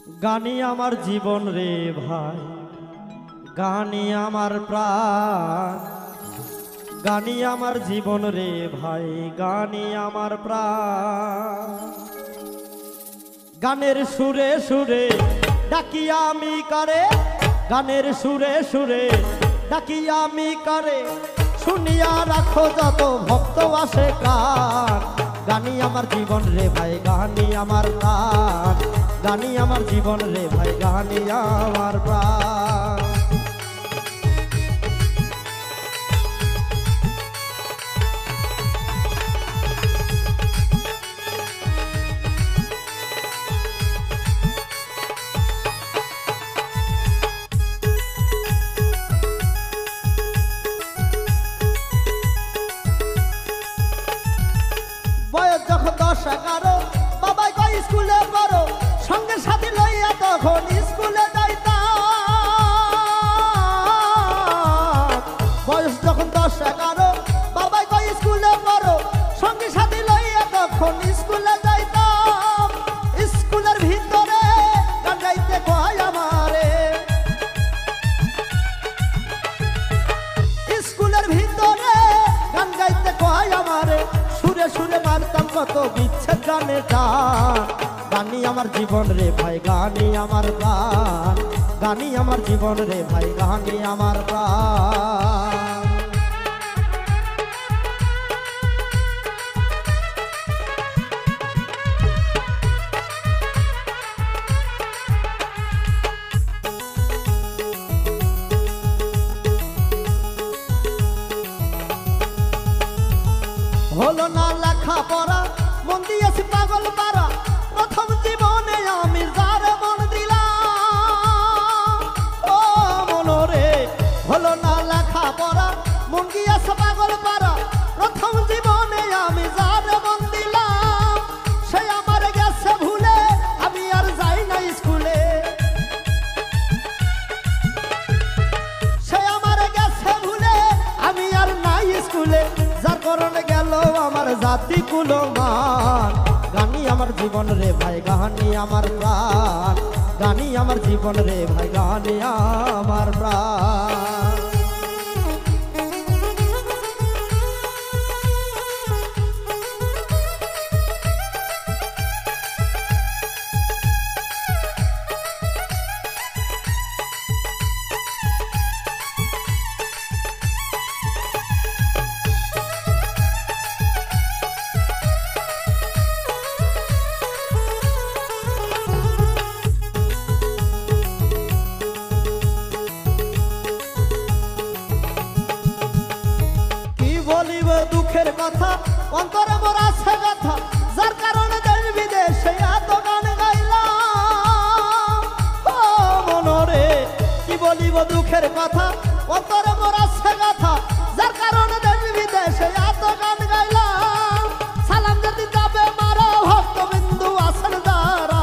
গানি আমার জীবন রে ভাই, গানি আমার প্রাণ, গানি আমার জীবন রে ভাই, গানি আমার প্রাণ। গানের সুরে সুরে ডাকি আমি কারে, গানের সুরে সুরে ডাকি আমি কারে, শুনিয়া রাখো যত ভক্ত আসে কান। গানি আমার জীবন রে ভাই, গানি আমার প্রাণ, গানি আমার জীবন রে ভাই, গানি আমার প্রাণ। বয়স যখন 10-11, বাবাই কই স্কুলে পড়ো, সঙ্গে সাথী লইয়া তখন স্কুলে যাইতাম। বয়স যখন 10-11, বাবাই কই স্কুলে পড়ো, সঙ্গে সাথী লইয়া তখন স্কুলে যাইতাম। স্কুলের ভিতরে গান গাইতে কয় আমারে, স্কুলের ভিতরে গান গাইতে কয় আমারে, সুরে সুরে মারতাম কত বিচ্ছেদ গানে টান। গানি আমার জীবন রে ভাই, গানি আমার প্রাণ, গানি আমার জীবন রে ভাই, গানি আমার প্রাণ। হলো না লেখা পড়া, মন দিয়েছি পাগল পারা, প্রথম জীবনে আমি যার মন দিলাম। ও মনরে, হলো না লেখা পড়া, মন দিয়েছে পাগল পারা, প্রথম জীবনে আমি যার মন দিলাম। সে আমার গেছে ভুলে, আমি আর যাই না স্কুলে। সে আমার গেছে ভুলে, আমি আর নাই স্কুলে, যার কারণে গেল আমার জাতি কুলমান। গানি আমার জীবন রে ভাই, গানি আমার প্রাণ, গানি আমার জীবন রে ভাই, গানি আমার প্রাণ। বলিব দুঃখের কথা, অন্তরে মোর আছে কথা, যার কারণে দেশ বিদেশে এত গান গাইলাম। ও মনরে, কি বলিব দুঃখের কথা, অন্তরে মোর আছে কথা, যার কারণে দেশ বিদেশে এত গান গাইলাম। সালাম যদি যাবে মারা, ভক্তবিন্দু আছেন যারা,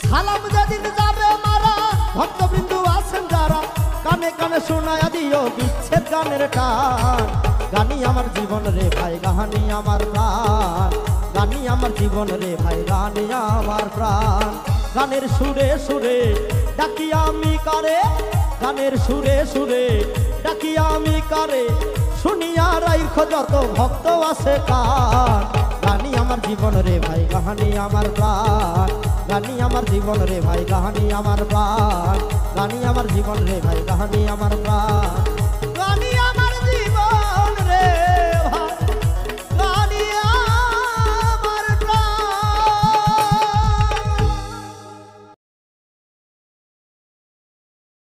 সালাম যদি যাবে মারা, ভক্তবিন্দু আছেন যারা, কানে কানে শোনায়া দিও বিচ্ছেদ গানের টান। গানি আমার জীবন রে ভাই, গানি আমার প্রাণ, গানি আমার জীবন রে ভাই, গানি আমার প্রাণ। গানের সুরে সুরে ডাকি আমি কারে, গানের সুরে সুরে ডাকি আমি কারে, শুনিয়া রাইখো যত ভক্ত আছে কান। গানি আমার জীবন রে ভাই, গানি আমার প্রাণ, গানি আমার জীবন রে ভাই, গানি আমার প্রাণ, গানি আমার জীবন রে ভাই, গানি আমার প্রাণ।